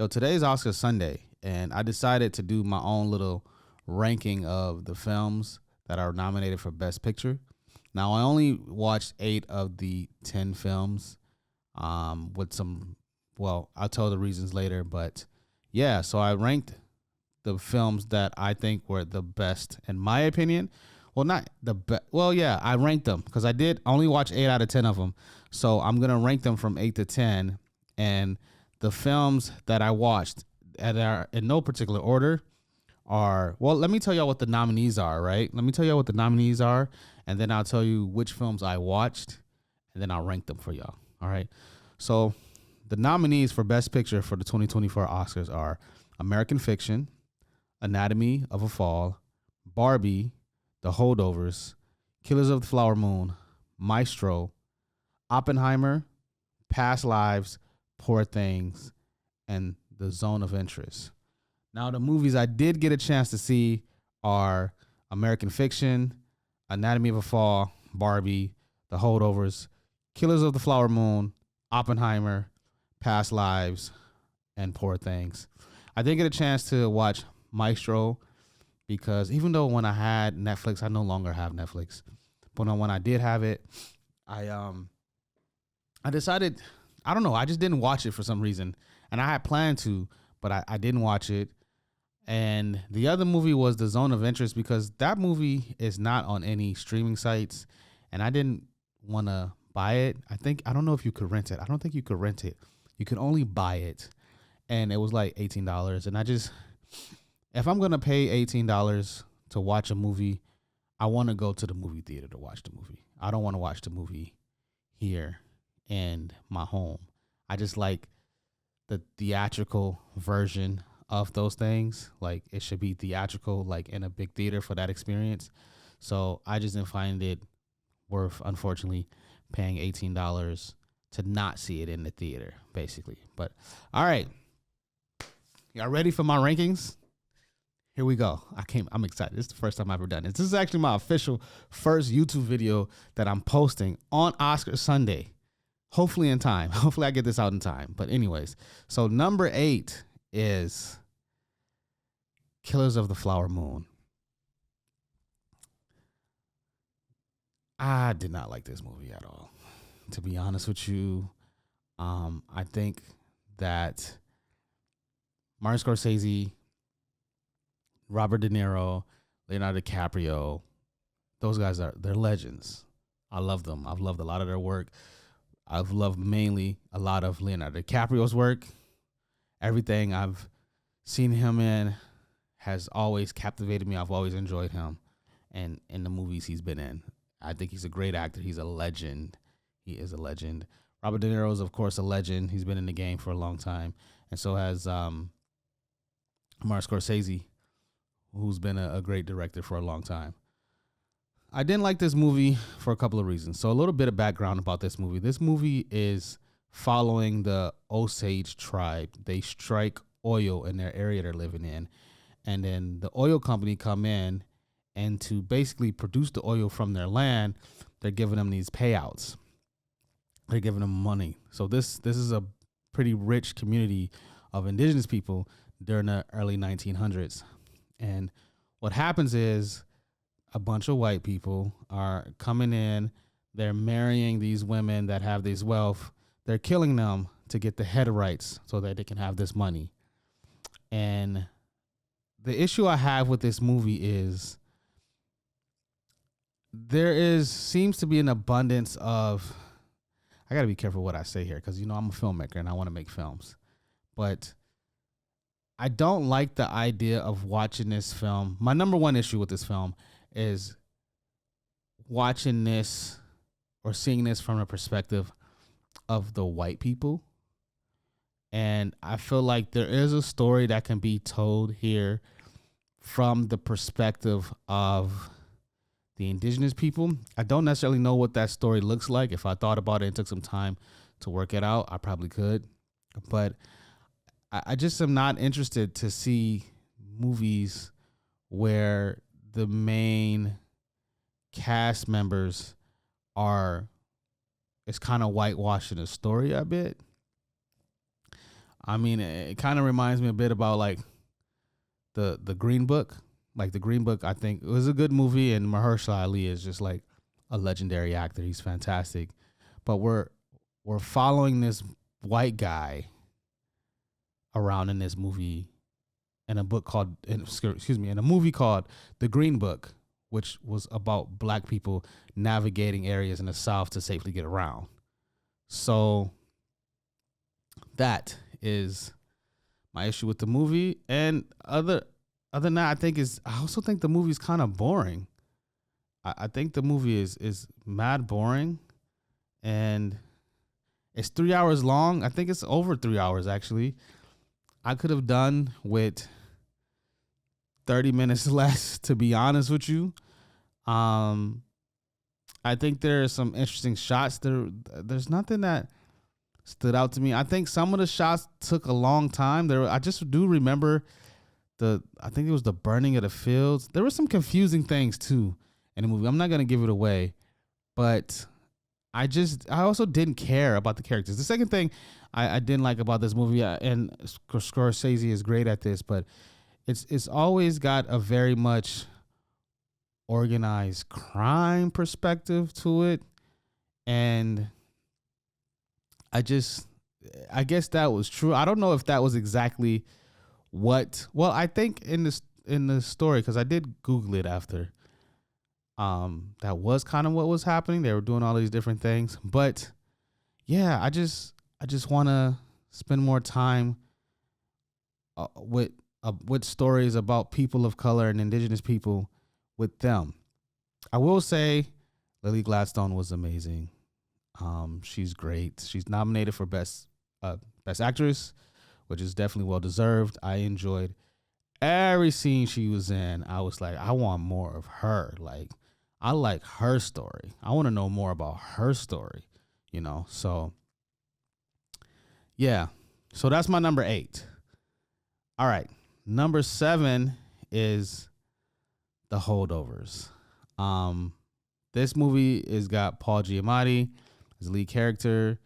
Yo, today's Oscar Sunday, and I decided to do my own little ranking of the films that are nominated for Best Picture. Now, I only watched 8 of the 10 films. With some, well, I'll tell the reasons later, but yeah, so I ranked the films that I think were the best in my opinion. Well, not the best. Well, yeah, I ranked them because I did only watch 8 out of 10 of them. So I'm gonna rank them from 8 to 10, and the films that I watched that are in no particular order are, well, let me tell y'all what the nominees are, right? Let me tell y'all what the nominees are, and then I'll tell you which films I watched, and then I'll rank them for y'all. All right. So the nominees for Best Picture for the 2024 Oscars are American Fiction, Anatomy of a Fall, Barbie, The Holdovers, Killers of the Flower Moon, Maestro, Oppenheimer, Past Lives, Poor Things, and The Zone of Interest. Now, the movies I did get a chance to see are American Fiction, Anatomy of a Fall, Barbie, The Holdovers, Killers of the Flower Moon, Oppenheimer, Past Lives, and Poor Things. I did get a chance to watch Maestro because even though when I had Netflix, I no longer have Netflix, but when I did have it, I decided, I don't know, I just didn't watch it for some reason, and I had planned to, but I didn't watch it. And the other movie was The Zone of Interest because that movie is not on any streaming sites, and I didn't want to buy it. I don't know if you could rent it. I don't think you could rent it. You could only buy it, and it was like $18. And if I'm gonna pay $18 to watch a movie, I want to go to the movie theater to watch the movie. I don't want to watch the movie here in my home. I just like the theatrical version of those things. Like, it should be theatrical, like in a big theater for that experience. So I just didn't find it worth, unfortunately, paying $18 to not see it in the theater, basically. But all right, y'all ready for my rankings? Here we go. I'm excited. This is the first time I've ever done this. This is actually my official first YouTube video that I'm posting on Oscar Sunday. Hopefully in time. Hopefully I get this out in time. But anyways, so number 8 is Killers of the Flower Moon. I did not like this movie at all, to be honest with you. I think that Martin Scorsese, Robert De Niro, Leonardo DiCaprio, those guys they're legends. I love them. I've loved a lot of their work. I've loved mainly a lot of Leonardo DiCaprio's work. Everything I've seen him in has always captivated me. I've always enjoyed him and in the movies he's been in. I think he's a great actor. He's a legend. He is a legend. Robert De Niro is, of course, a legend. He's been in the game for a long time. And so has Martin Scorsese, who's been a great director for a long time. I didn't like this movie for a couple of reasons. So a little bit of background about this movie. This movie is following the Osage tribe. They strike oil in their area they're living in. And then the oil company come in, and to basically produce the oil from their land, they're giving them these payouts. They're giving them money. So this is a pretty rich community of indigenous people during the early 1900s. And what happens is a bunch of white people are coming in. They're marrying these women that have this wealth. They're killing them to get the head rights so that they can have this money. And the issue I have with this movie is seems to be an abundance of, I got to be careful what I say here because, I'm a filmmaker and I want to make films. But I don't like the idea of watching this film. My number one issue with this film is watching this or seeing this from the perspective of the white people. And I feel like there is a story that can be told here from the perspective of the indigenous people. I don't necessarily know what that story looks like. If I thought about it and took some time to work it out, I probably could. But I just am not interested to see movies where the main cast members it's kind of whitewashing the story a bit. I mean, it kind of reminds me a bit about like the Green Book. Like the Green Book, I think it was a good movie, and Mahershala Ali is just like a legendary actor. He's fantastic. But we're following this white guy around in this movie in a book called excuse me in a movie called The Green Book, which was about black people navigating areas in the South to safely get around. So that is my issue with the movie. And other than that, I also think the movie's kind of boring. I think the movie is mad boring, and it's 3 hours long. I think it's over 3 hours actually. I could have done with 30 minutes less, to be honest with you. Um, I think there are some interesting shots. There's nothing that stood out to me. I think some of the shots took a long time. I just do remember I think it was the burning of the fields. There were some confusing things too in the movie. I'm not gonna give it away, but I also didn't care about the characters. The second thing I didn't like about this movie, and Scorsese is great at this, but it's always got a very much organized crime perspective to it, and I guess that was true. I don't know if that was exactly what. Well, I think in the story, because I did Google it after. That was kind of what was happening. They were doing all these different things, but yeah, I just want to spend more time with stories about people of color and indigenous people with them. I will say, Lily Gladstone was amazing. She's great. She's nominated for best actress, which is definitely well deserved. I enjoyed every scene she was in. I was like, I want more of her. Like, I like her story. I want to know more about her story, So, yeah. So that's my number 8. All right. Number 7 is The Holdovers. This movie is got Paul Giamatti as the lead character.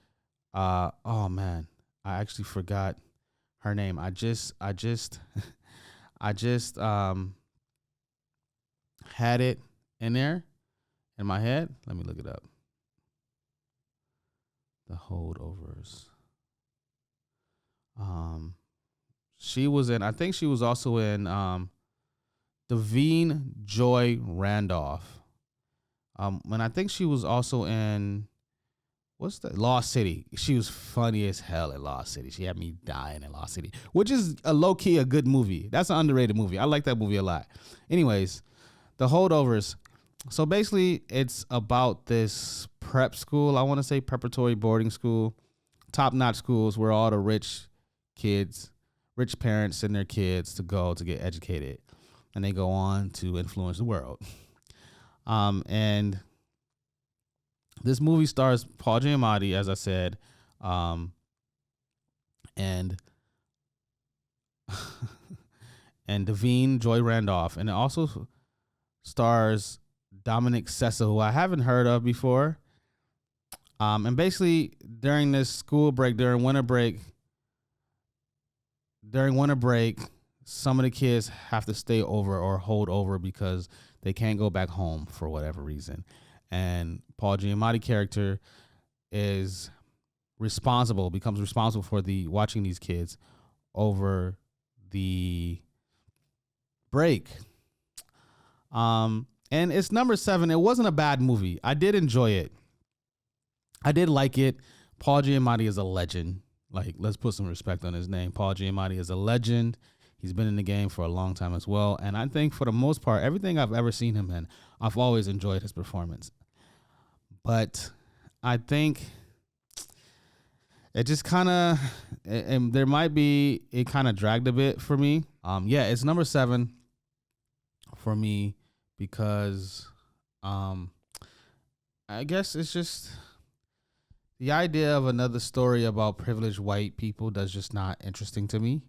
Oh man, I actually forgot her name. I just had it in there in my head. Let me look it up. The Holdovers. She was in. I think she was also in Devine Joy Randolph. And I think she was also in what's the Lost City. She was funny as hell in Lost City. She had me dying in Lost City, which is a low key a good movie. That's an underrated movie. I like that movie a lot. Anyways, The Holdovers. So basically, it's about this prep school. I want to say preparatory boarding school, top notch schools where all the rich parents send their kids to go to get educated, and they go on to influence the world. And this movie stars Paul Giamatti, as I said, and and Devine Joy Randolph, and it also stars Dominic Sessa, who I haven't heard of before. And basically during this school break, during winter break, some of the kids have to stay over or hold over because they can't go back home for whatever reason. And Paul Giamatti character becomes responsible for watching these kids over the break. And it's number 7. It wasn't a bad movie. I did enjoy it. I did like it. Paul Giamatti is a legend. Like, let's put some respect on his name. Paul Giamatti is a legend. He's been in the game for a long time as well. And I think for the most part, everything I've ever seen him in, I've always enjoyed his performance. But I think it just kind of, and there might be, it kind of dragged a bit for me. Yeah, it's number 7 for me because I guess it's just the idea of another story about privileged white people that's just not interesting to me.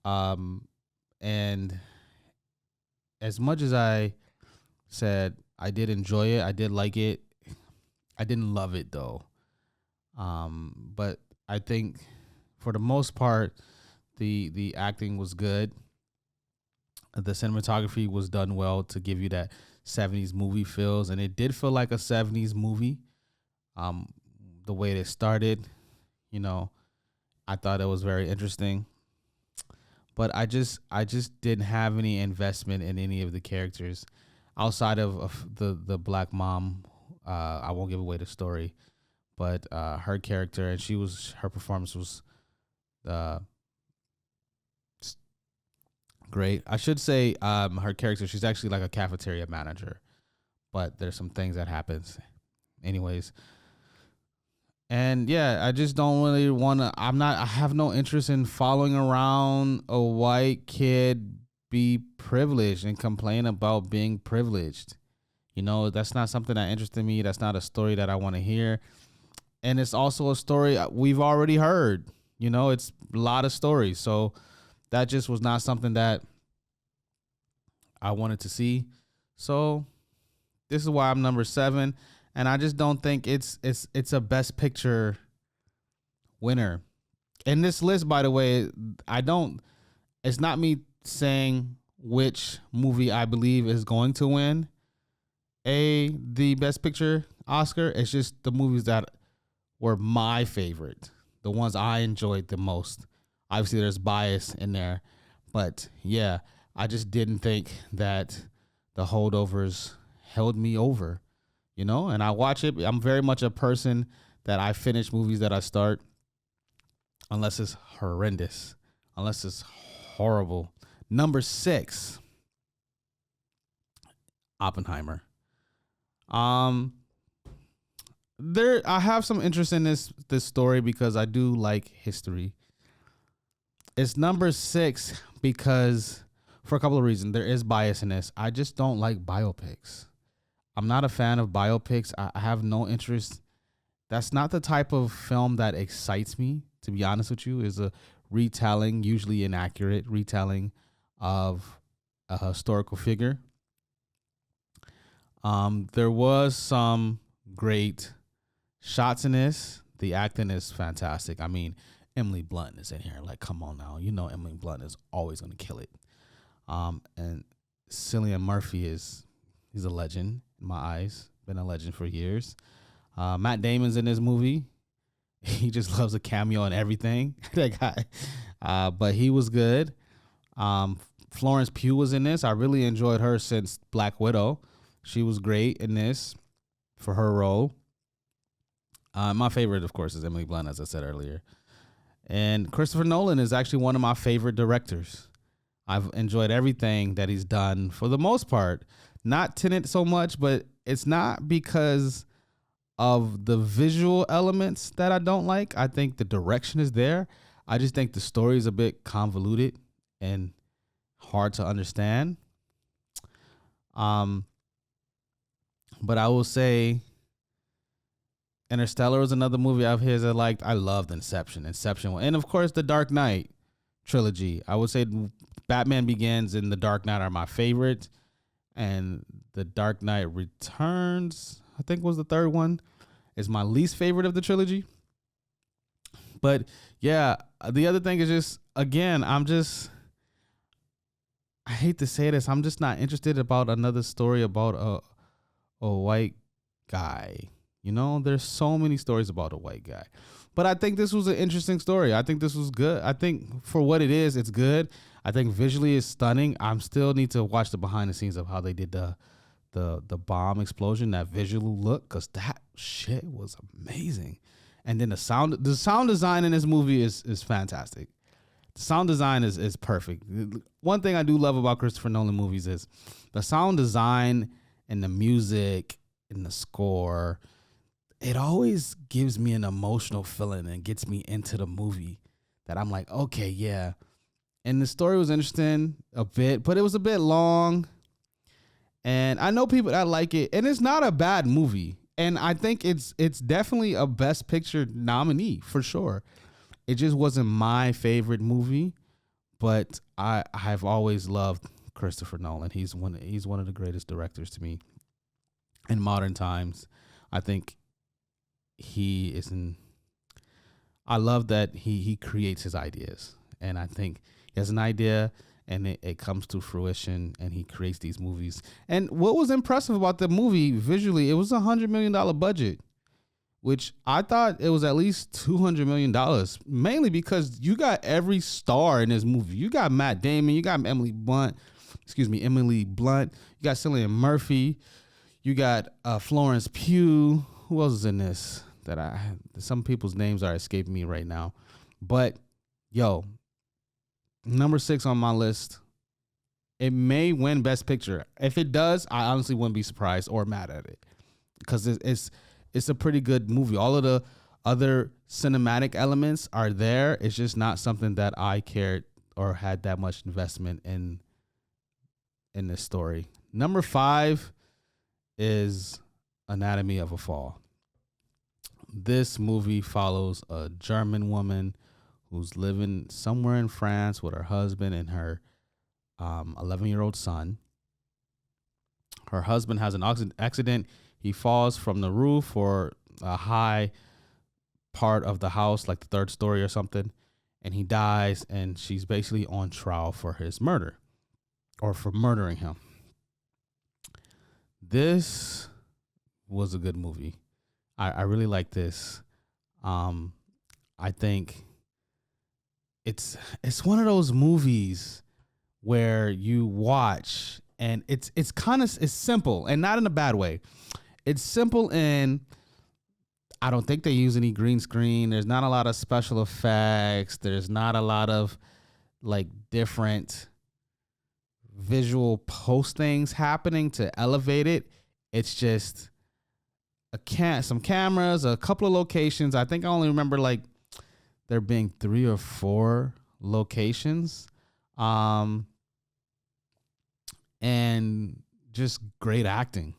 And as much as I said I did enjoy it, I did like it, I didn't love it though. But I think for the most part, the acting was good. The cinematography was done well to give you that 70s movie feels, and it did feel like a 70s movie. Um, the way it started, you know, I thought it was very interesting. But I just didn't have any investment in any of the characters outside of the black mom. I won't give away the story, but her character, and her performance was uh, great. I should say her character, she's actually like a cafeteria manager, but there's some things that happens anyways. And yeah, I just don't really want to. I have no interest in following around a white kid be privileged and complain about being privileged. That's not something that interested me. That's not a story that I want to hear. And it's also a story we've already heard. It's a lot of stories. So that just was not something that I wanted to see. So this is why I'm number 7, and I just don't think it's a best picture winner. In this list, by the way, I don't it's not me saying which movie I believe is going to win the best picture Oscar. It's just the movies that were my favorite, the ones I enjoyed the most. Obviously there's bias in there, but yeah, I just didn't think that the holdovers held me over, and I watch it. I'm very much a person that I finish movies that I start unless it's horrendous, unless it's horrible. Number 6, Oppenheimer. There I have some interest in this story because I do like history. It's number 6 because for a couple of reasons. There is bias in this. I just don't like biopics. I'm not a fan of biopics. I have no interest. That's not the type of film that excites me, to be honest with you. Is a retelling, usually inaccurate retelling of a historical figure. There was some great shots in this. The acting is fantastic. I mean, Emily Blunt is in here. Like, come on now. Emily Blunt is always going to kill it. And Cillian Murphy he's a legend in my eyes. Been a legend for years. Matt Damon's in this movie. He just loves a cameo and everything. That guy. But he was good. Florence Pugh was in this. I really enjoyed her since Black Widow. She was great in this for her role. My favorite, of course, is Emily Blunt, as I said earlier. And Christopher Nolan is actually one of my favorite directors. I've enjoyed everything that he's done for the most part. Not Tenet so much, but it's not because of the visual elements that I don't like. I think the direction is there. I just think the story is a bit convoluted and hard to understand. But I will say Interstellar was another movie of his I liked. I loved Inception. And of course the Dark Knight trilogy. I would say Batman Begins and The Dark Knight are my favorite, and The Dark Knight Returns, I think, was the third one, is my least favorite of the trilogy. But yeah, the other thing is just, again, I hate to say this, I'm just not interested about another story about a white guy. There's so many stories about a white guy. But I think this was an interesting story. I think this was good. I think for what it is, it's good. I think visually it's stunning. I still need to watch the behind the scenes of how they did the bomb explosion, that visual look, because that shit was amazing. And then the sound design in this movie is fantastic. The sound design is perfect. One thing I do love about Christopher Nolan movies is the sound design and the music and the score. It always gives me an emotional feeling and gets me into the movie that I'm like, okay, yeah. And the story was interesting a bit, but it was a bit long. And I know people that like it, and it's not a bad movie. And I think it's definitely a Best Picture nominee for sure. It just wasn't my favorite movie, but I've always loved Christopher Nolan. He's one of the greatest directors to me in modern times. I think he is I love that he creates his ideas, and I think he has an idea and it comes to fruition, and he creates these movies. And what was impressive about the movie visually, it was $100 million budget, which I thought it was at least $200 million, mainly because you got every star in this movie. You got Matt Damon, you got Emily Blunt, you got Cillian Murphy, you got Florence Pugh. Who else is in this? Some people's names are escaping me right now, but yo, number 6 on my list. It may win Best Picture. If it does, I honestly wouldn't be surprised or mad at it, because it's a pretty good movie. All of the other cinematic elements are there. It's just not something that I cared or had that much investment in this story. Number 5 is Anatomy of a Fall. This movie follows a German woman who's living somewhere in France with her husband and her 11-year-old son. Her husband has an accident. He falls from the roof or a high part of the house, like the 3rd story or something, and he dies, and she's basically on trial for his murder or for murdering him. This was a good movie. I really like this. I think it's one of those movies where you watch and it's simple, and not in a bad way. It's simple, and I don't think they use any green screen. There's not a lot of special effects. There's not a lot of like different visual postings happening to elevate it. It's just some cameras, a couple of locations. I think I only remember like there being 3 or 4 locations. And just great acting.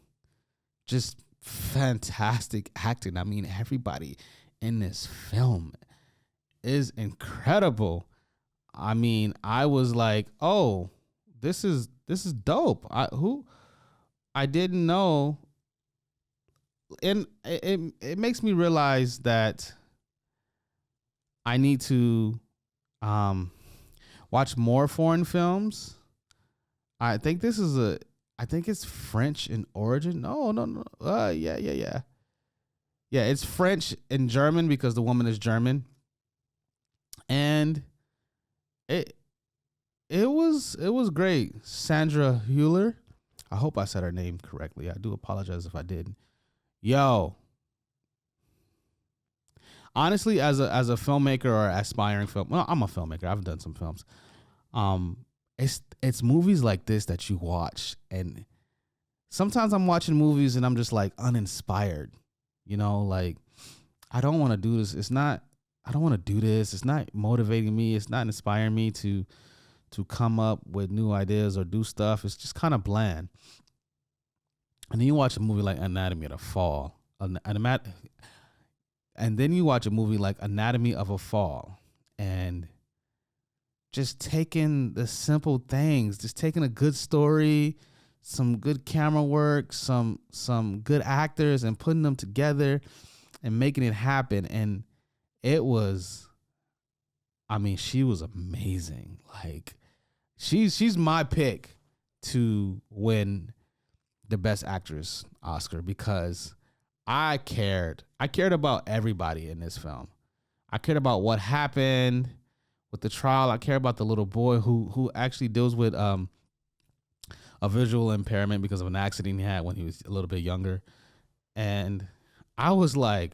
Just fantastic acting. I mean, everybody in this film is incredible. I mean, I was like, "Oh, this is dope." I didn't know, and it makes me realize that I need to watch more foreign films. I think it's French in origin. No. Yeah. It's French and German because the woman is German, and it was great. Sandra Hüller. I hope I said her name correctly. I do apologize if I didn't. Yo, honestly, as a filmmaker or aspiring I'm a filmmaker. I've done some films. It's movies like this that you watch, and sometimes I'm watching movies and I'm just like uninspired. You know, like I don't want to do this. I don't want to do this. It's not motivating me. It's not inspiring me to come up with new ideas or do stuff. It's just kind of bland. And then you watch a movie like Anatomy of a Fall, and then you watch a movie like Anatomy of a Fall, and just taking the simple things, just taking a good story, some good camera work, some good actors, and putting them together and making it happen. And it was, I mean, she was amazing. Like she's my pick to win the Best Actress Oscar, because I cared about everybody in this film. I cared about what happened with the trial. I care about the little boy who actually deals with a visual impairment because of an accident he had when he was a little bit younger. And I was like,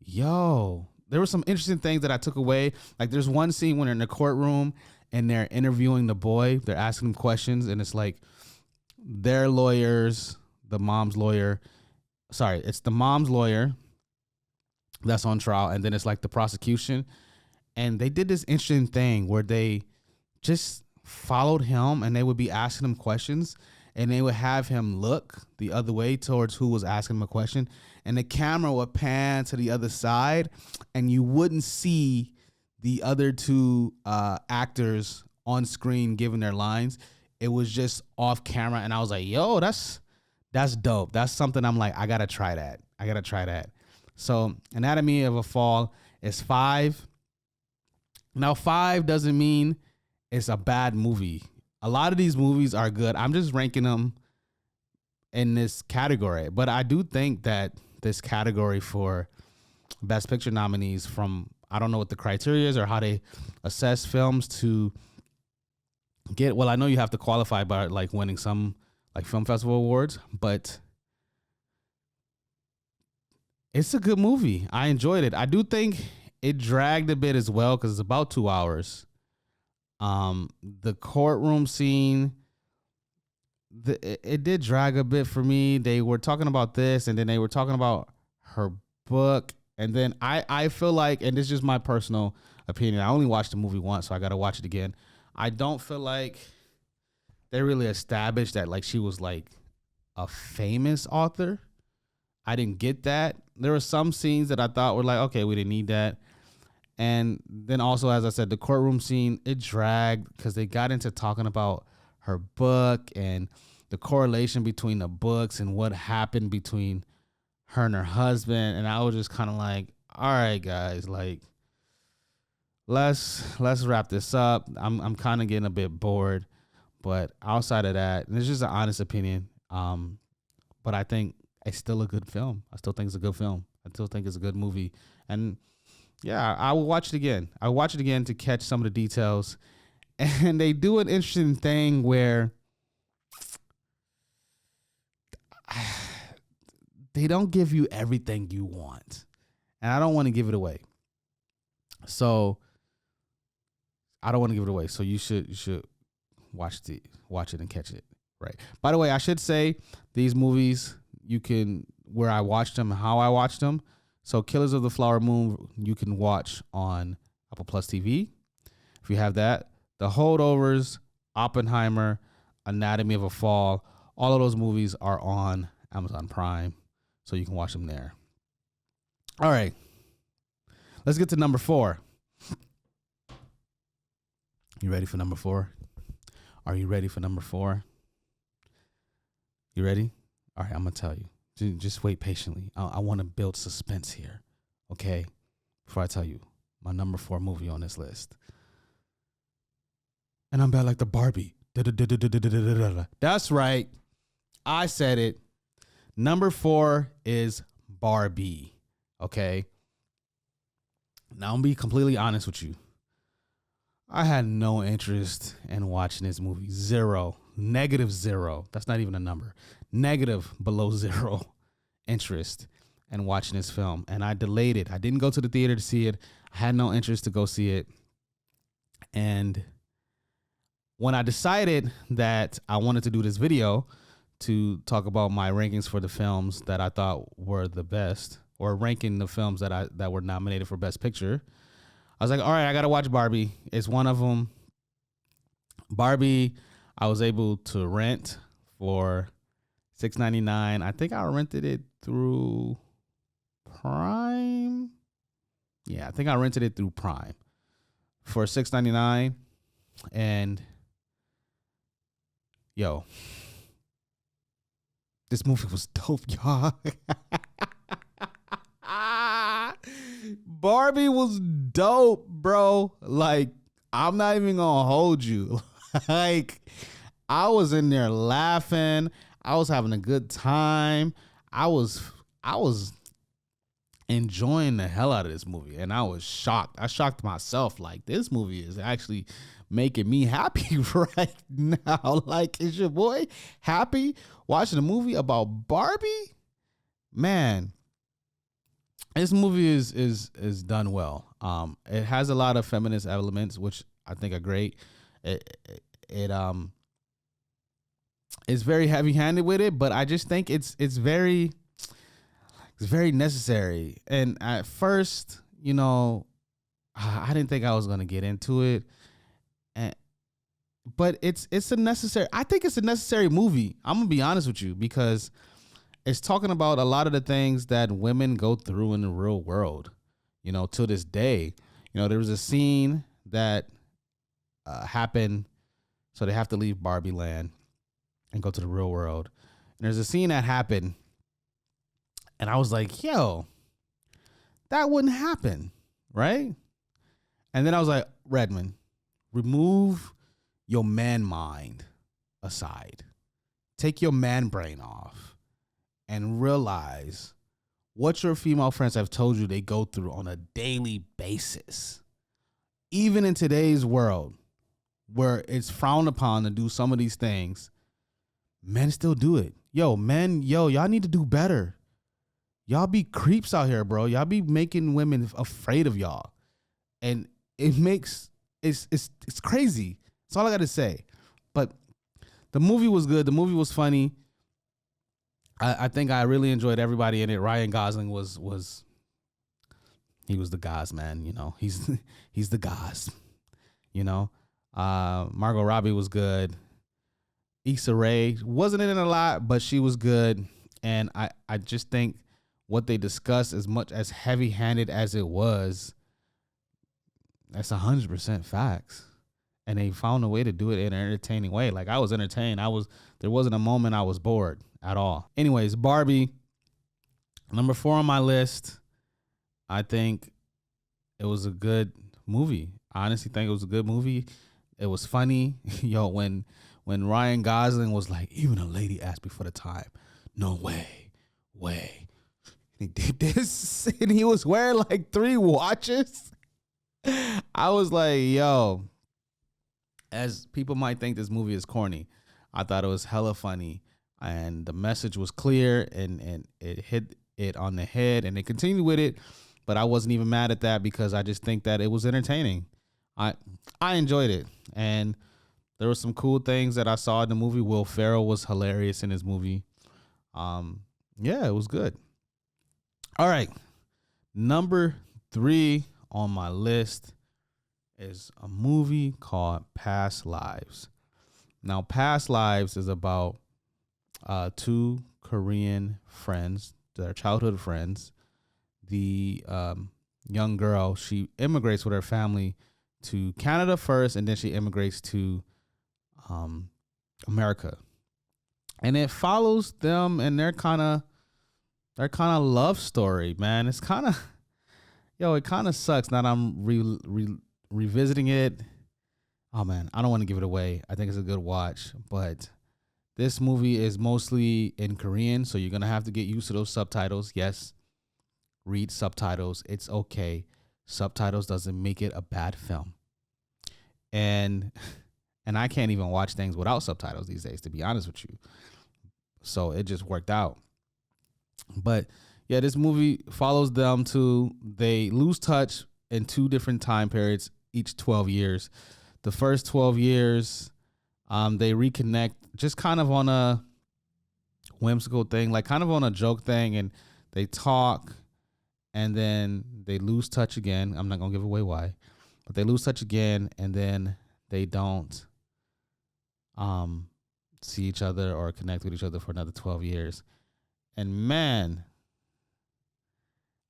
yo, there were some interesting things that I took away. Like there's one scene when they're in the courtroom and they're interviewing the boy. They're asking him questions, and it's like their lawyers, the mom's lawyer. Sorry, it's the mom's lawyer that's on trial, and then it's like the prosecution. And they did this interesting thing where they just followed him, and they would be asking him questions, and they would have him look the other way towards who was asking him a question, and the camera would pan to the other side, and you wouldn't see the other 2 actors on screen giving their lines. It was just off camera, and I was like, yo, that's dope. That's something I'm like, I gotta try that. So Anatomy of a Fall, It's 5. Now 5 doesn't mean it's a bad movie. A lot of these movies are good. I'm just ranking them in this category. But I do think that this category for Best Picture nominees, from I don't know what the criteria is or how they assess films to get, well, I know you have to qualify by like winning some like film festival awards, but it's a good movie. I enjoyed it. I do think it dragged a bit as well because it's about 2 hours. The courtroom scene, it did drag a bit for me. They were talking about this, and then they were talking about her book, and then I feel like, and this is just my personal opinion, I only watched the movie once, so I got to watch it again. I don't feel like they really established that like she was like a famous author. I didn't get that. There were some scenes that I thought were like, okay, we didn't need that. And then also, as I said, the courtroom scene, it dragged because they got into talking about her book and the correlation between the books and what happened between her and her husband. And I was just kind of like, all right, guys, like, let's wrap this up. I'm kind of getting a bit bored. But outside of that, and it's just an honest opinion. But I think it's still a good film. I still think it's a good film. I still think it's a good movie. And yeah, I will watch it again. I will watch it again to catch some of the details. And they do an interesting thing where they don't give you everything you want. And I don't want to give it away. So I don't want to give it away. So you should watch it and catch it. Right. By the way, I should say these movies, you can, where I watched them and how I watched them. So Killers of the Flower Moon, you can watch on Apple Plus TV. If you have that, The Holdovers, Oppenheimer, Anatomy of a Fall, all of those movies are on Amazon Prime. So you can watch them there. All right. Let's get to number 4. You ready for number 4? Are you ready for number 4? You ready? All right, I'm going to tell you. Just wait patiently. I want to build suspense here, okay? Before I tell you my number 4 movie on this list. And I'm bad like the Barbie. That's right. I said it. Number 4 is Barbie, okay? Now, I'm going to be completely honest with you. I had no interest in watching this movie. Zero. -0. That's not even a number. Negative below 0 interest in watching this film. And I delayed it. I didn't go to the theater to see it. I had no interest to go see it. And when I decided that I wanted to do this video to talk about my rankings for the films that I thought were the best, or ranking the films that were nominated for Best Picture, I was like, all right, I got to watch Barbie. It's one of them. Barbie, I was able to rent for $6.99. I think I rented it through Prime. Yeah, I think I rented it through Prime for $6.99. And yo, this movie was dope, y'all. Barbie was dope, bro. Like, I'm not even gonna hold you. Like, I was in there laughing. I was having a good time. I was enjoying the hell out of this movie, and I was shocked. I shocked myself. Like, this movie is actually making me happy right now. Like, is your boy happy watching a movie about Barbie? Man, this movie is done well. It has a lot of feminist elements, which I think are great. It is very heavy-handed with it, but I just think it's very necessary. And at first, you know, I didn't think I was gonna get into it, but it's a necessary. I think it's a necessary movie. I'm gonna be honest with you, because it's talking about a lot of the things that women go through in the real world, you know, to this day. You know, there was a scene that happened, so they have to leave Barbie land and go to the real world. And there's a scene that happened, and I was like, yo, that wouldn't happen, right? And then I was like, Redmond, remove your man mind aside. Take your man brain off and realize what your female friends have told you they go through on a daily basis. Even in today's world where it's frowned upon to do some of these things, men still do it. Yo, men, y'all need to do better. Y'all be creeps out here, bro. Y'all be making women afraid of y'all. And it makes it's crazy. That's all I gotta say. But the movie was good. The movie was funny. I think I really enjoyed everybody in it. Ryan Gosling was he was the Gos, man. You know, he's he's the Gos. You know, Margot Robbie was good. Issa Rae wasn't in it a lot, but she was good. And I just think what they discussed, as much as heavy handed as it was, that's 100% facts. And they found a way to do it in an entertaining way. Like, I was entertained. There wasn't a moment I was bored at all. Anyways, Barbie, number 4 on my list. I think it was a good movie. I honestly think it was a good movie. It was funny. Yo, when Ryan Gosling was like, even a lady asked me for the time. No way. He did this and he was wearing like 3 watches. I was like, yo, as people might think this movie is corny, I thought it was hella funny and the message was clear and it hit it on the head and they continued with it. But I wasn't even mad at that because I just think that it was entertaining. I enjoyed it. And there were some cool things that I saw in the movie. Will Ferrell was hilarious in his movie. Yeah, it was good. All right. Number 3 on my list is a movie called Past Lives. Now, Past Lives is about 2 Korean friends, their childhood friends. The young girl, she immigrates with her family to Canada first, and then she immigrates to America. And it follows them and their kind of love story, man. It's kind of, it kind of sucks now that I'm revisiting it. Oh man, I don't want to give it away. I think it's a good watch, but this movie is mostly in Korean, so you're going to have to get used to those subtitles. Yes, read subtitles. It's okay. Subtitles doesn't make it a bad film. And I can't even watch things without subtitles these days, to be honest with you. So it just worked out. But yeah, this movie follows them they lose touch in 2 different time periods, each 12 years. The first 12 years, they reconnect just kind of on a whimsical thing, like kind of on a joke thing, and they talk, and then they lose touch again. I'm not going to give away why, but they lose touch again, and then they don't see each other or connect with each other for another 12 years. And man,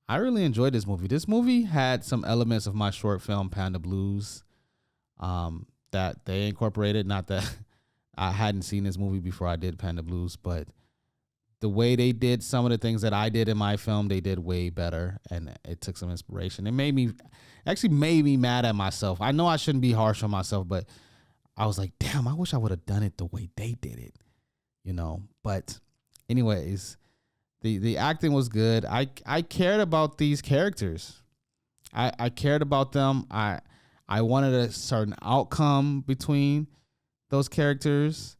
I really enjoyed this movie. This movie had some elements of my short film Panda Blues that they incorporated. Not that I hadn't seen this movie before I did Panda Blues, but the way they did some of the things that I did in my film, they did way better, and it took some inspiration. It made me mad at myself. I know I shouldn't be harsh on myself, but I was like, damn, I wish I would have done it the way they did it, But anyways, the acting was good. I cared about these characters. I cared about them. I wanted a certain outcome between those characters,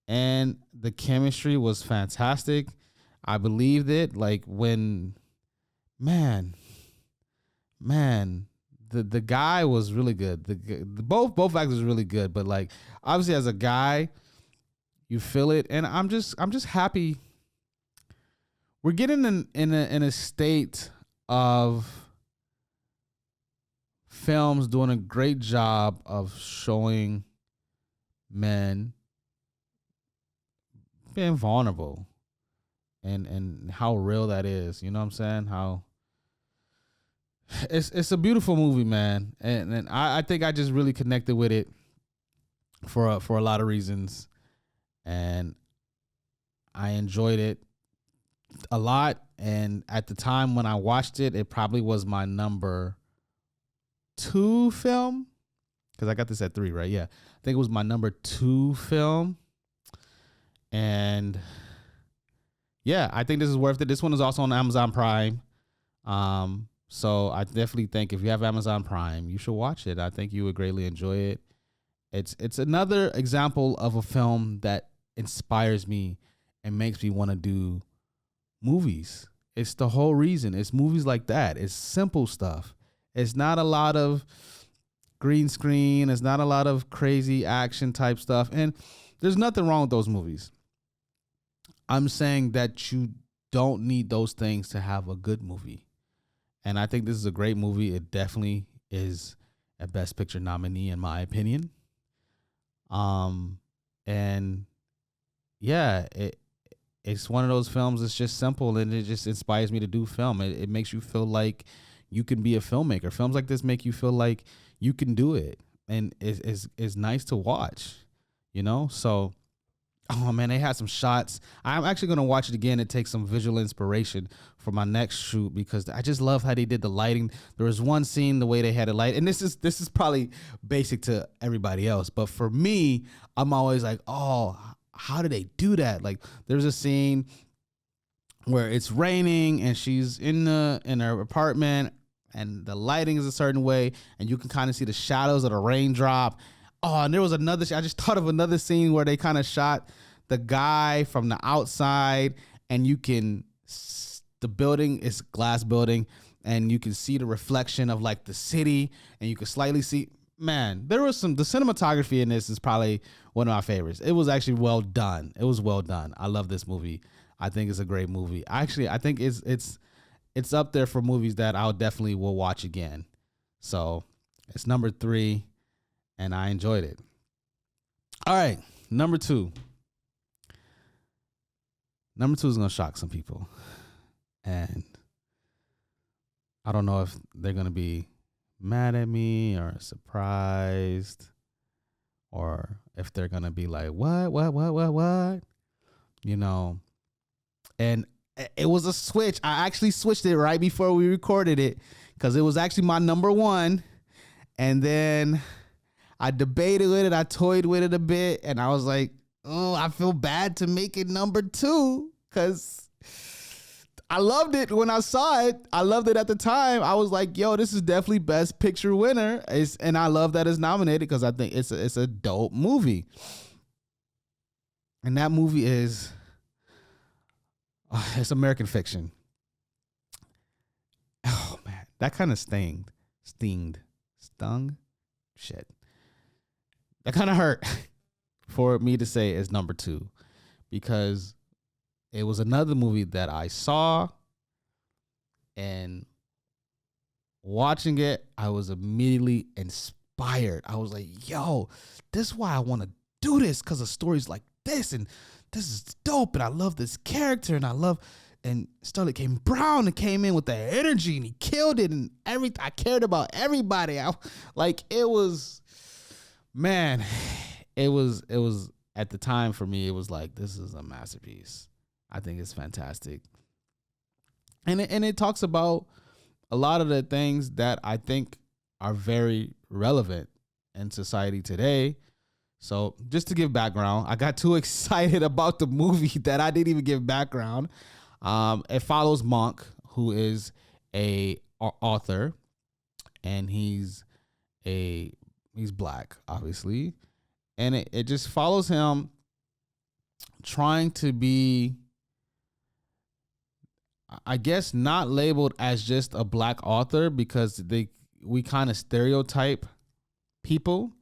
and the chemistry was fantastic. I believed it. Like when, man, the guy was really good. Both actors were really good, but like obviously as a guy, you feel it, and I'm just happy. We're getting in a state of films doing a great job of showing men being vulnerable and how real that is. You know what I'm saying? How it's a beautiful movie, man. And I think I just really connected with it for a lot of reasons. And I enjoyed it a lot. And at the time when I watched it, it probably was my number 2 film, because I got this at 3, right? Yeah, I think it was my number 2 film, and yeah, I think this is worth it. This one is also on Amazon Prime. So I definitely think if you have Amazon Prime, you should watch it. I think you would greatly enjoy it. It's another example of a film that inspires me and makes me want to do movies. It's the whole reason. It's movies like that. It's simple stuff. It's not a lot of green screen. It's not a lot of crazy action type stuff. And there's nothing wrong with those movies. I'm saying that you don't need those things to have a good movie. And I think this is a great movie. It definitely is a Best Picture nominee in my opinion. And yeah, it's one of those films that's just simple and it just inspires me to do film. It makes you feel like you can be a filmmaker. Films like this make you feel like you can do it. And it's nice to watch, you know? So, oh man, they had some shots. I'm actually going to watch it again and take some visual inspiration for my next shoot because I just love how they did the lighting. There was one scene, the way they had it light, and this is probably basic to everybody else, but for me, I'm always like, oh, how did they do that? Like there's a scene where it's raining and she's in her apartment and the lighting is a certain way and you can kind of see the shadows of the raindrop. Oh, and there was another, I just thought of another scene where they kind of shot the guy from the outside and you can, the building is glass building and you can see the reflection of like the city and you can slightly see, man, there was the cinematography in this is probably one of my favorites. It was actually well done. It was well done. I love this movie. I think it's a great movie. Actually, I think it's up there for movies that I'll definitely will watch again. So it's number 3. And I enjoyed it. All right, number 2. Number 2 is going to shock some people. And I don't know if they're going to be mad at me or surprised or if they're going to be like, what? You know, and it was a switch. I actually switched it right before we recorded it because it was actually my number 1. And then I debated with it. I toyed with it a bit. And I was like, oh, I feel bad to make it number 2 because I loved it when I saw it. I loved it at the time. I was like, yo, this is definitely Best Picture winner. And I love that it's nominated because I think it's a dope movie. And that movie is, it's American Fiction. Oh, man. That kind of stung. Shit. That kind of hurt for me to say is number 2 because it was another movie that I saw and watching it, I was immediately inspired. I was like, yo, this is why I want to do this because of stories like this and this is dope and I love this character and Sterling K. Brown and came in with the energy and he killed it and everything. I cared about everybody. Man, it was at the time for me, it was like, this is a masterpiece. I think it's fantastic. And it talks about a lot of the things that I think are very relevant in society today. So just to give background, I got too excited about the movie that I didn't even give background. It follows Monk, who is a author, and he's black, obviously. And it just follows him trying to be, I guess, not labeled as just a black author because we kind of stereotype people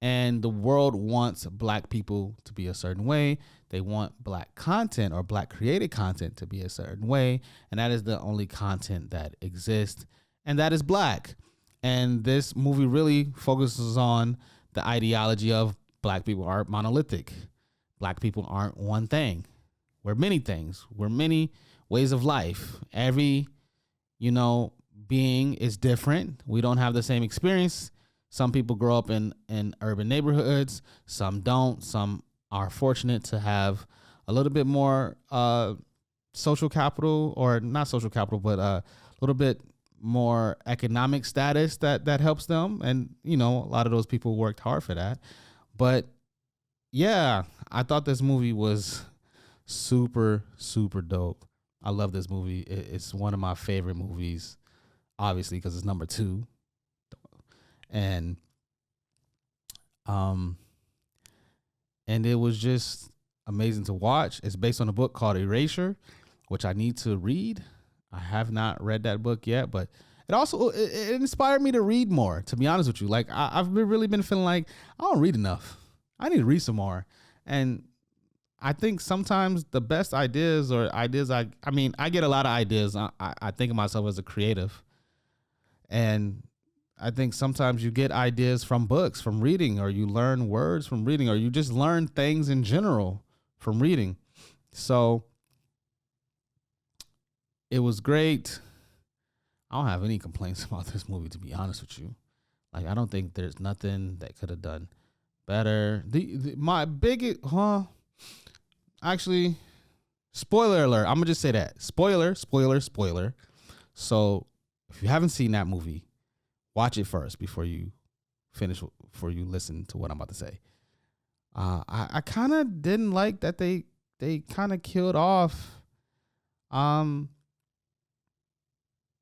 and the world wants black people to be a certain way. They want black content or black created content to be a certain way. And that is the only content that exists. And that is black. And this movie really focuses on the ideology of black people aren't monolithic. Black people aren't one thing. We're many things. We're many ways of life. Every, being is different. We don't have the same experience. Some people grow up in urban neighborhoods. Some don't. Some are fortunate to have a little bit more social capital, or not social capital, but a little bit more economic status that helps them, and you know a lot of those people worked hard for that. But yeah, I thought this movie was super dope. I love this movie. It's one of my favorite movies, obviously because it's number two, and um and it was just amazing to watch. It's based on a book called Erasure, which I need to read. I have not read that book yet, but it inspired me to read more. To be honest with you, like I've really been feeling like I don't read enough. I need to read some more, and I think sometimes the best ideas or ideas I mean I get a lot of ideas. I think of myself as a creative, and I think sometimes you get ideas from books, from reading, or you learn words from reading, or you just learn things in general from reading. So it was great. I don't have any complaints about this movie, to be honest with you. Like, I don't think there's nothing that could have done better. My biggest, actually, spoiler alert. I'm gonna just say that. Spoiler. So if you haven't seen that movie, watch it first before you listen to what I'm about to say. I kind of didn't like that they kind of killed off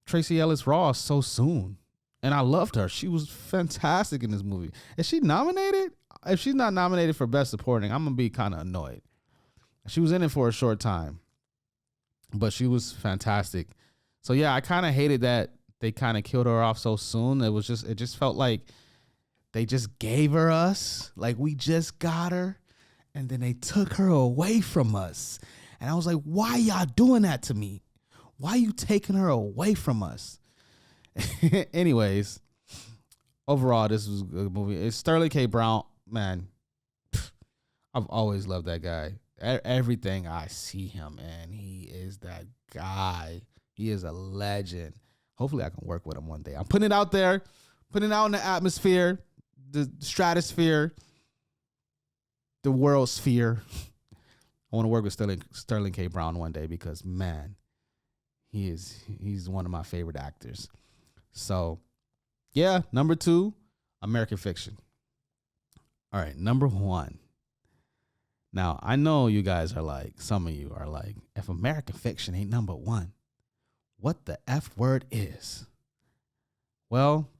Tracy Ellis Ross so soon. And I loved her. She was fantastic in this movie. Is she nominated? If she's not nominated for Best Supporting, I'm going to be kind of annoyed. She was in it for a short time, but she was fantastic. So yeah, I kind of hated that they kind of killed her off so soon. It just felt like they just gave her us, like we just got her, and then they took her away from us. And I was like, why y'all doing that to me? Why you taking her away from us? Anyways, overall, this was a good movie. It's Sterling K. Brown, man. I've always loved that guy. Everything I see him in, he is that guy. He is a legend. Hopefully I can work with him one day. I'm putting it out there, putting it out in the atmosphere, the stratosphere, the world sphere. I want to work with Sterling K. Brown one day because, man, he's one of my favorite actors. So, yeah, number 2, American Fiction. All right, number 1. Now, I know you guys are like, some of you are like, if American Fiction ain't number 1, what the F word is? Well,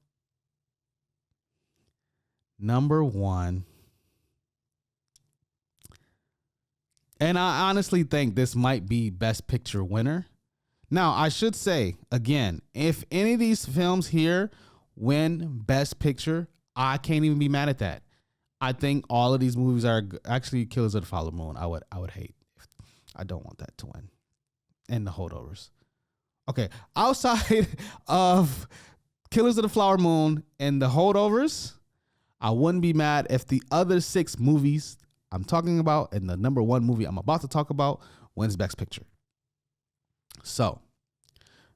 number 1, and I honestly think this might be Best Picture winner. Now, I should say, again, if any of these films here win Best Picture, I can't even be mad at that. I think all of these movies are actually Killers of the Flower Moon. I would hate. I don't want that to win. And The Holdovers. Okay, outside of Killers of the Flower Moon and The Holdovers, I wouldn't be mad if the other 6 movies I'm talking about and the number 1 movie I'm about to talk about wins Best Picture. So,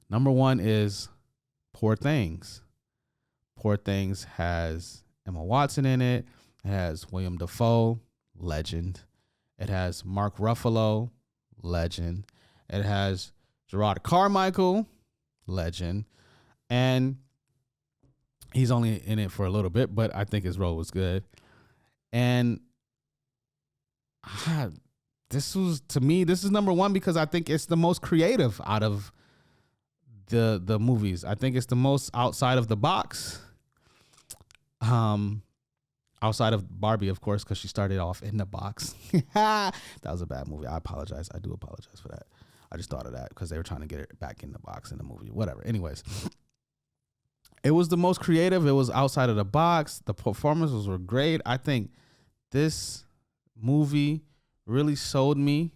number 1 is Poor Things. Poor Things has Emma Watson in it. It has William Dafoe, legend. It has Mark Ruffalo, legend. It has Gerard Carmichael, legend. And he's only in it for a little bit, but I think his role was good. And this is number 1 because I think it's the most creative out of the movies. I think it's the most outside of the box. Outside of Barbie, of course, because she started off in the box. That was a bad movie. I apologize. I do apologize for that. I just thought of that because they were trying to get it back in the box in the movie. Whatever. Anyways, it was the most creative. It was outside of the box. The performances were great. I think this movie really sold me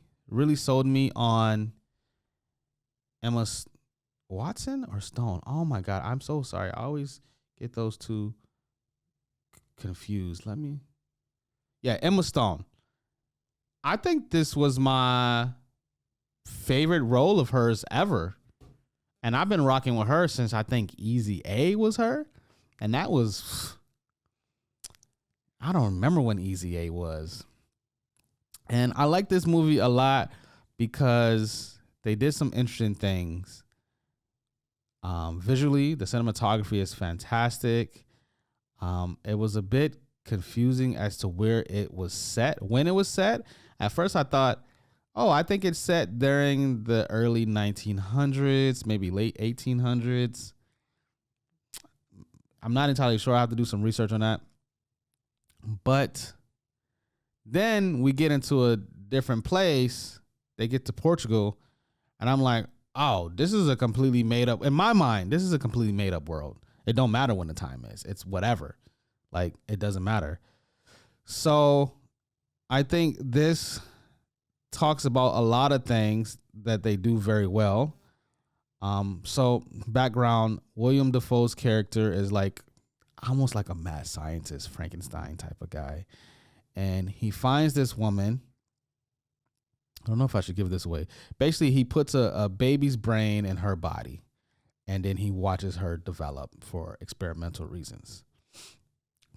on Emma Watson or Stone. Oh my God. I'm so sorry. I always get those two confused. Emma Stone. I think this was my favorite role of hers ever. And I've been rocking with her since I think Easy A was her. And that was, I don't remember when Easy A was. And I like this movie a lot because they did some interesting things. Visually, the cinematography is fantastic. It was a bit confusing as to where it was set, when it was set. At first, I thought, oh, I think it's set during the early 1900s, maybe late 1800s. I'm not entirely sure. I have to do some research on that. But then we get into a different place. They get to Portugal, and I'm like, oh, this is a completely made up, in my mind, this is a completely made up world. It don't matter when the time is. It's whatever. Like, it doesn't matter. So I think this talks about a lot of things that they do very well. So background, William Dafoe's character is like almost like a mad scientist, Frankenstein type of guy. And he finds this woman. I don't know if I should give this away. Basically, he puts a baby's brain in her body, and then he watches her develop for experimental reasons.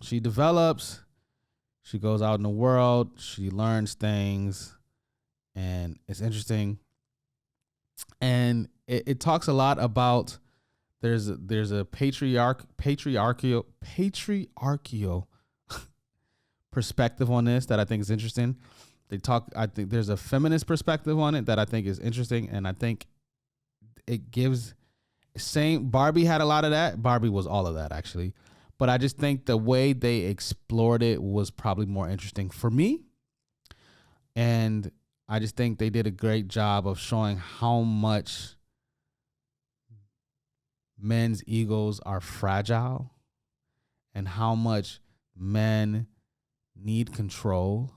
She develops, she goes out in the world, she learns things, and it's interesting. And it talks a lot about there's a patriarchal perspective on this that I think is interesting. I think there's a feminist perspective on it that I think is interesting, and I think it gives Barbie had a lot of that. Barbie was all of that, actually. But I just think the way they explored it was probably more interesting for me. And I just think they did a great job of showing how much men's egos are fragile and how much men need control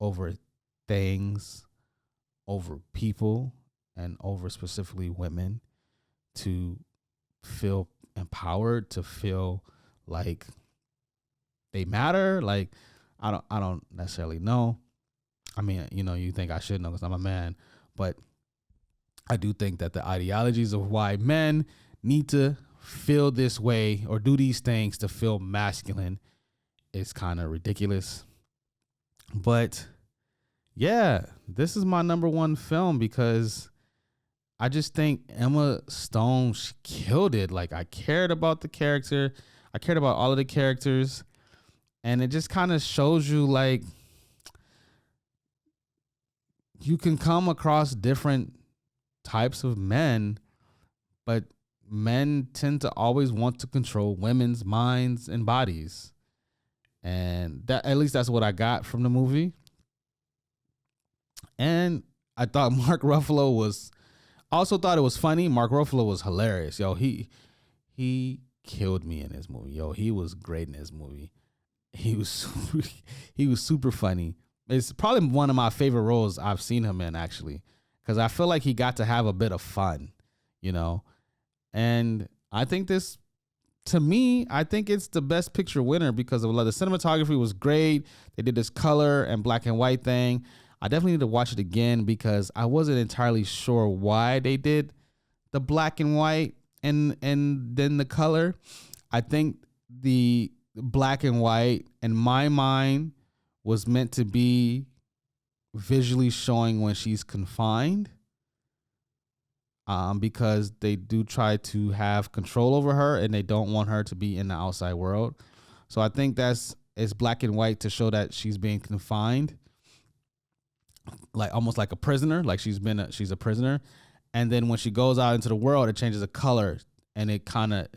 over things, over people, and over specifically women to feel empowered, to feel like they matter. Like, I don't necessarily know. I mean, you think I should know because I'm a man, but I do think that the ideologies of why men need to feel this way or do these things to feel masculine is kind of ridiculous. But yeah, this is my number one film because I just think Emma Stone, she killed it. Like, I cared about the character. I cared about all of the characters. And it just kind of shows you, like, you can come across different types of men, but men tend to always want to control women's minds and bodies. And that, at least that's what I got from the movie. And I thought Mark Ruffalo was, also thought it was funny. Mark Ruffalo was hilarious. Yo, he killed me in this movie. Yo, he was great in this movie. He was super funny. It's probably one of my favorite roles I've seen him in, actually, because I feel like he got to have a bit of fun, And I think this, to me, I think it's the best picture winner because of the cinematography was great. They did this color and black and white thing. I definitely need to watch it again because I wasn't entirely sure why they did the black and white and then the color. I think the black and white, in my mind, was meant to be visually showing when she's confined, because they do try to have control over her and they don't want her to be in the outside world. So I think it's black and white to show that she's being confined, like almost like a prisoner, like she's a prisoner. And then when she goes out into the world, it changes the color, and it kind of,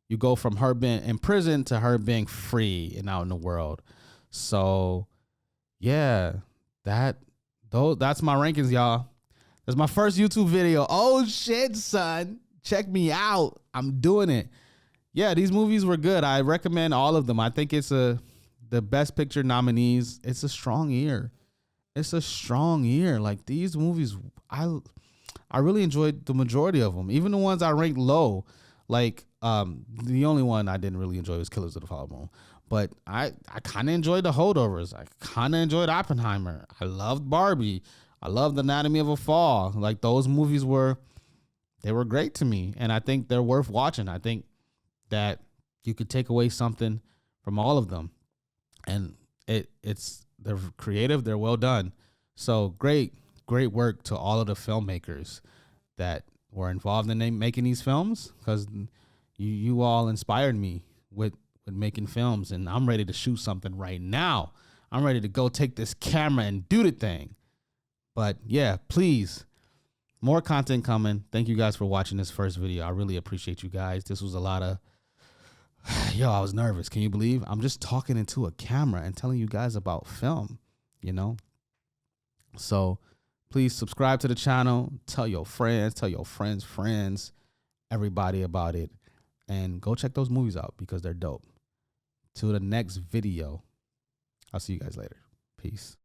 you go from her being in prison to her being free and out in the world. So yeah, that's my rankings, y'all. That's my first YouTube video. Oh shit, son. Check me out. I'm doing it. Yeah, these movies were good. I recommend all of them. I think it's the best picture nominees. It's a strong year. Like, these movies, I really enjoyed the majority of them. Even the ones I ranked low. Like, the only one I didn't really enjoy was Killers of the Flower Moon. But I kind of enjoyed the Holdovers. I kind of enjoyed Oppenheimer. I loved Barbie. I loved Anatomy of a Fall. Like, those movies were great to me. And I think they're worth watching. I think that you could take away something from all of them. And they're creative. They're well done. So great work to all of the filmmakers that were involved in making these films, because you all inspired me with making films, and I'm ready to shoot something right now. I'm ready to go take this camera and do the thing. But yeah, please, more content coming. Thank you guys for watching this first video. I really appreciate you guys. This was a lot of, yo, I was nervous. Can you believe I'm just talking into a camera and telling you guys about film, you know? So please subscribe to the channel, tell your friends, everybody about it, and go check those movies out because they're dope. To the next video, I'll see you guys later. Peace.